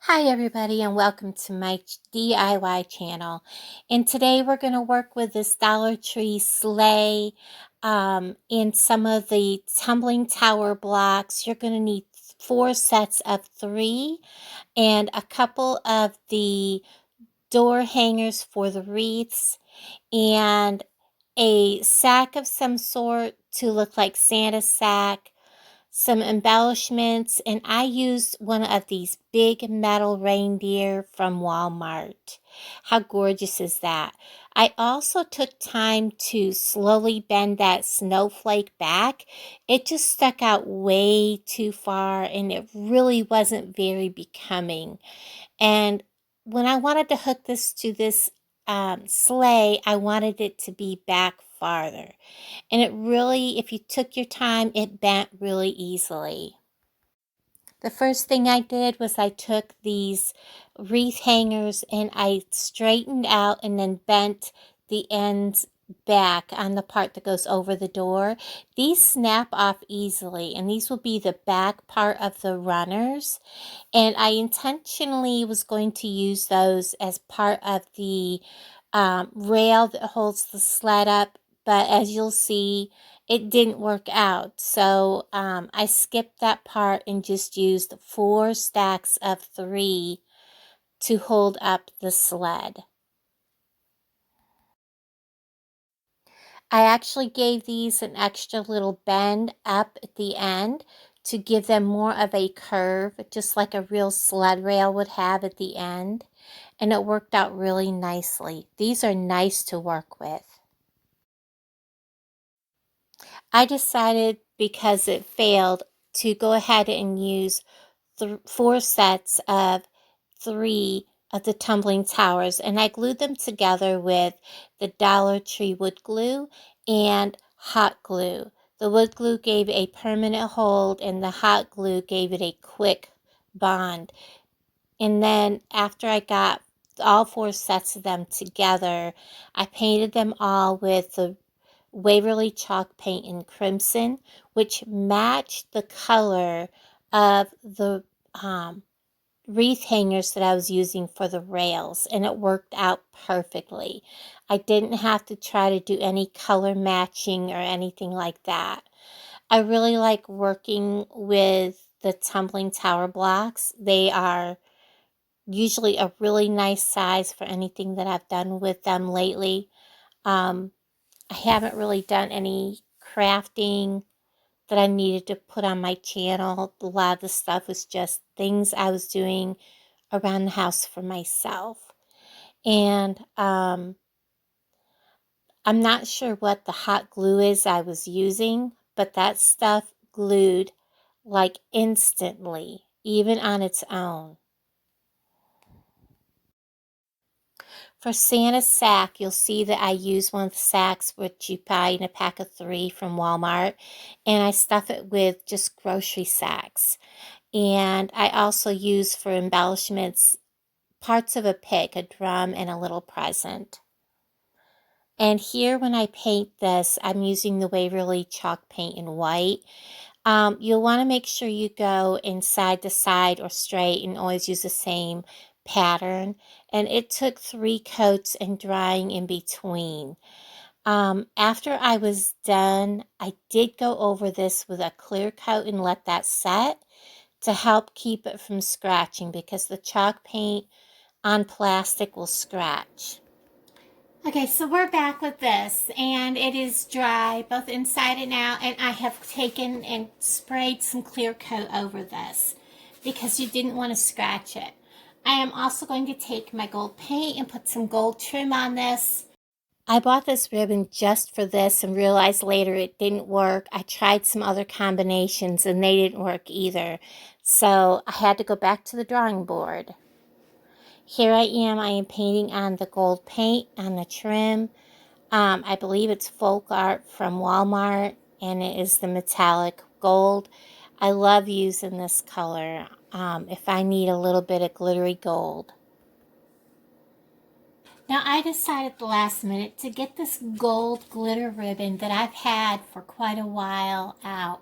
Hi everybody and welcome to my DIY channel. And today we're going to work with this Dollar Tree sleigh in some of the tumbling tower blocks. You're going to need 4 sets of 3 and a couple of the door hangers for the wreaths and a sack of some sort to look like Santa's sack, some embellishments, and I used one of these big metal reindeer from Walmart. How gorgeous is that? I also took time to slowly bend that snowflake back. It just stuck out way too far and it really wasn't very becoming. And when I wanted to hook this to this sleigh, I wanted it to be back farther. And it really, if you took your time, it bent really easily. The first thing I did was I took these wreath hangers and I straightened out and then bent the ends back on the part that goes over the door. These snap off easily, and these will be the back part of the runners. And I intentionally was going to use those as part of the rail that holds the sled up, but as you'll see, it didn't work out. So I skipped that part and just used 4 stacks of 3 to hold up the sled. I actually gave these an extra little bend up at the end to give them more of a curve, just like a real sled rail would have at the end. And it worked out really nicely. These are nice to work with. I decided, because it failed, to go ahead and use 4 sets of 3 of the tumbling towers, and I glued them together with the Dollar Tree wood glue and hot glue. The wood glue gave a permanent hold and the hot glue gave it a quick bond. And then after I got all 4 sets of them together, I painted them all with the Waverly chalk paint in crimson, which matched the color of the wreath hangers that I was using for the rails, and it worked out perfectly. I didn't have to try to do any color matching or anything like that. I really like working with the tumbling tower blocks. They are usually a really nice size for anything that I've done with them lately. Um, I haven't really done any crafting that I needed to put on my channel. A lot of the stuff was just things I was doing around the house for myself. And I'm not sure what the hot glue is I was using, but that stuff glued like instantly, even on its own. For Santa's sack, you'll see that I use one of the sacks which you buy in a pack of 3 from Walmart, and I stuff it with just grocery sacks. And I also use for embellishments parts of a pick, a drum, and a little present. And here when I paint this, I'm using the Waverly chalk paint in white. You'll want to make sure you go in side to side or straight and always use the same pattern. And it took 3 coats and drying in between. After I was done, I did go over this with a clear coat and let that set to help keep it from scratching, because the chalk paint on plastic will scratch. Okay, so we're back with this, and it is dry both inside and out, and I have taken and sprayed some clear coat over this because you didn't want to scratch it. I am also going to take my gold paint and put some gold trim on this. I bought this ribbon just for this and realized later it didn't work. I tried some other combinations and they didn't work either, so I had to go back to the drawing board. Here I am painting on the gold paint on the trim. I believe it's folk art from Walmart, and it is the metallic gold. I love using this color if I need a little bit of glittery gold. Now I decided at the last minute to get this gold glitter ribbon that I've had for quite a while out.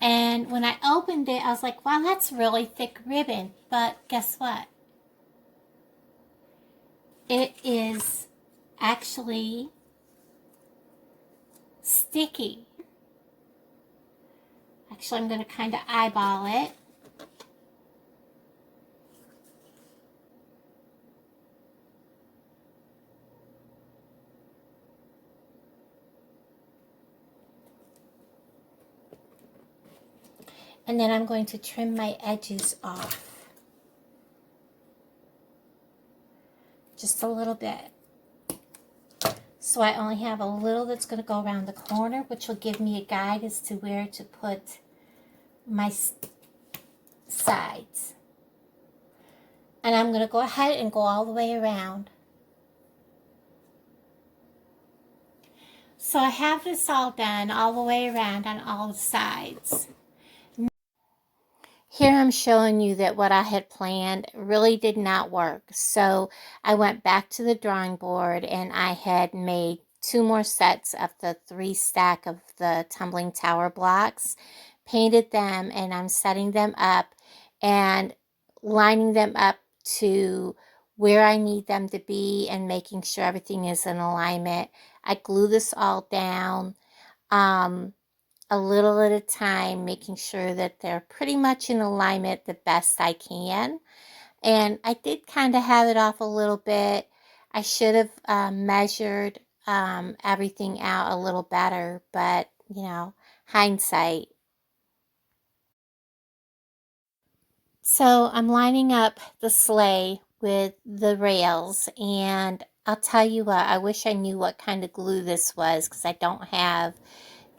And when I opened it, I was like, wow, that's really thick ribbon. But guess what? It is actually sticky. Actually, I'm going to kind of eyeball it. And then I'm going to trim my edges off. Just a little bit. So I only have a little that's going to go around the corner, which will give me a guide as to where to put my sides. And I'm going to go ahead and go all the way around. So I have this all done all the way around on all the sides. Here I'm showing you that what I had planned really did not work. So I went back to the drawing board and I had made 2 more sets of the 3 stack of the tumbling tower blocks, painted them, and I'm setting them up and lining them up to where I need them to be and making sure everything is in alignment. I glue this all down. A little at a time, making sure that they're pretty much in alignment the best I can. And I did kind of have it off a little bit. I should have measured everything out a little better, but you know, hindsight. So I'm lining up the sleigh with the rails, and I'll tell you what, I wish I knew what kind of glue this was because I don't have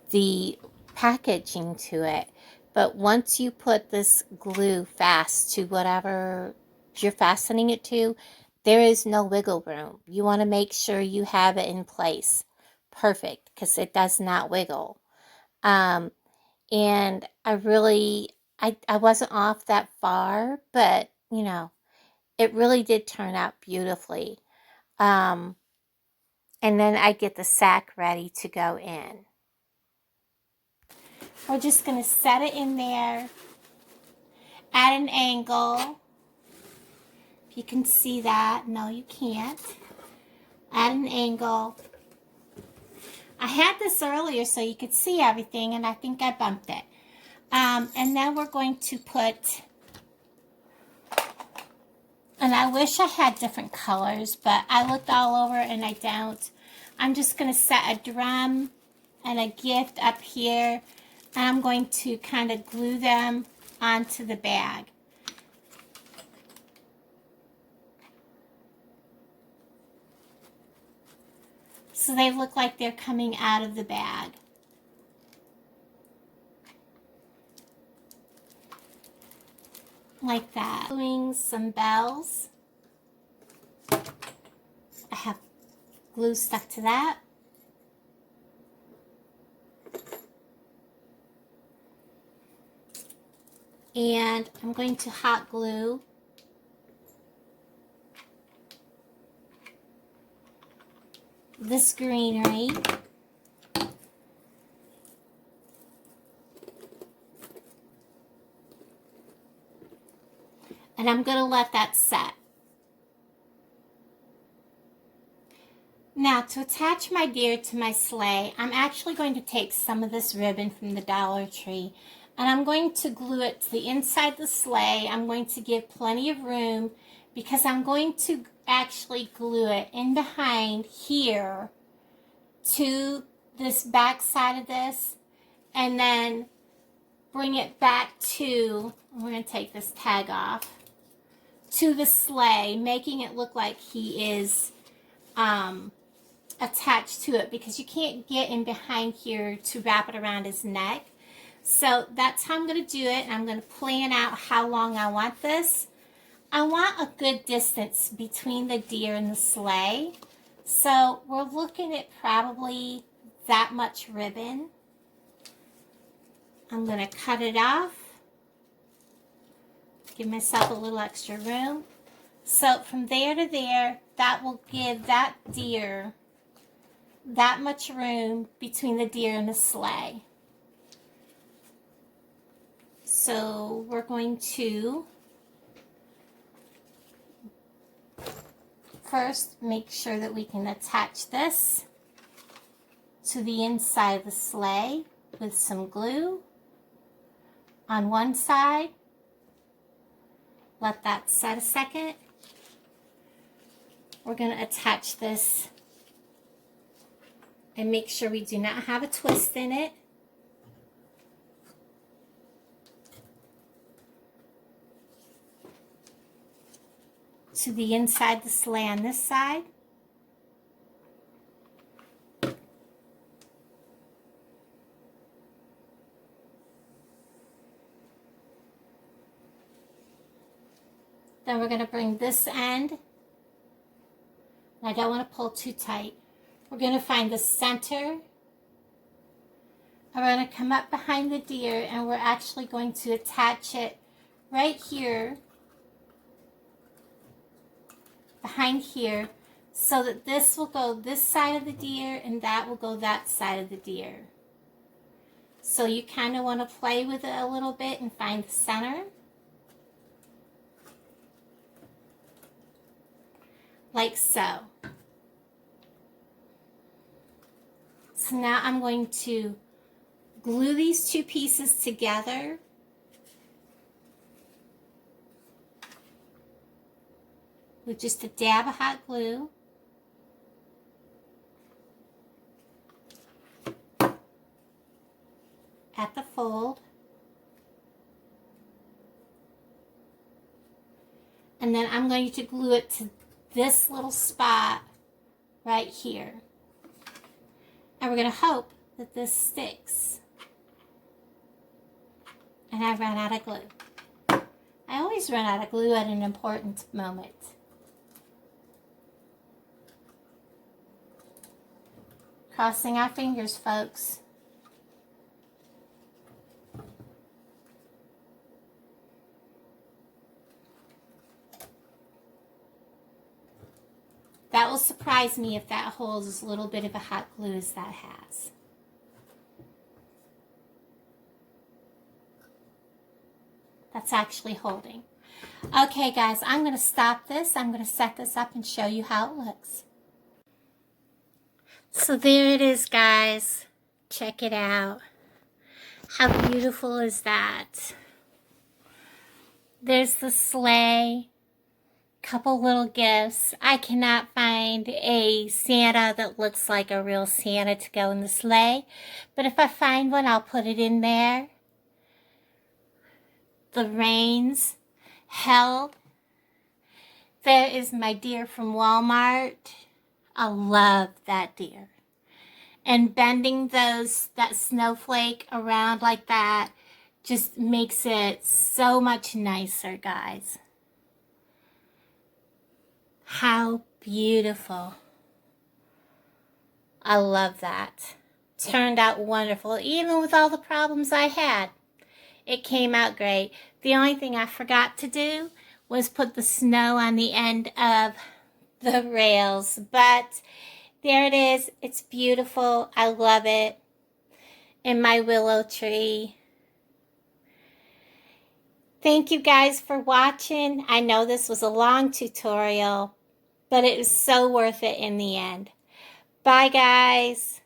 the packaging to it. But once you put this glue fast to whatever you're fastening it to, there is no wiggle room. You want to make sure you have it in place perfect because it does not wiggle. Um, and I wasn't off that far, but you know, it really did turn out beautifully. Um, and then I get the sack ready to go in. We're just going to set it in there at an angle. If you can see that. No, you can't. At an angle. I had this earlier so you could see everything, and I think I bumped it. And then we're going to put, and I wish I had different colors, but I looked all over and I don't. I'm just going to set a drum and a gift up here, and I'm going to kind of glue them onto the bag. So they look like they're coming out of the bag. Like that. Gluing some bells. I have glue stuck to that. And I'm going to hot glue this greenery. And I'm going to let that set. Now, to attach my deer to my sleigh, I'm actually going to take some of this ribbon from the Dollar Tree, and I'm going to glue it to the inside the sleigh. I'm going to give plenty of room because I'm going to actually glue it in behind here to this back side of this, and then bring it back to, we're going to take this tag off, to the sleigh, making it look like he is attached to it, because you can't get in behind here to wrap it around his neck. So that's how I'm going to do it. And I'm going to plan out how long I want this. I want a good distance between the deer and the sleigh. So we're looking at probably that much ribbon. I'm going to cut it off. Give myself a little extra room. So from there to there, that will give that deer that much room between the deer and the sleigh. So we're going to first make sure that we can attach this to the inside of the sleigh with some glue on one side. Let that set a second. We're going to attach this and make sure we do not have a twist in it. To the inside of the sleigh on this side. Then we're going to bring this end, and I don't want to pull too tight. We're going to find the center, and we're going to come up behind the deer, and we're actually going to attach it right here, behind here, so that this will go this side of the deer, and that will go that side of the deer. So you kind of want to play with it a little bit and find the center. Like so. So now I'm going to glue these two pieces together. With just a dab of hot glue. At the fold. And then I'm going to glue it to this little spot right here. And we're going to hope that this sticks. And I ran out of glue. I always run out of glue at an important moment. Crossing our fingers, folks. That will surprise me if that holds as little bit of a hot glue as that has. That's actually holding. Okay, guys, I'm going to stop this. I'm going to set this up and show you how it looks. So there it is, guys. Check it out. How beautiful is that? There's the sleigh. Couple little gifts. I cannot find a Santa that looks like a real Santa to go in the sleigh, but if I find one, I'll put it in there. The reins held. There is my deer from Walmart. I love that deer. And bending that snowflake around like that just makes it so much nicer, guys. How beautiful. I love that. Turned out wonderful, even with all the problems I had. It came out great. The only thing I forgot to do was put the snow on the end of the rails, but there it is. It's beautiful. I love it. And my willow tree. Thank you guys for watching. I know this was a long tutorial, but it was so worth it in the end. Bye, guys.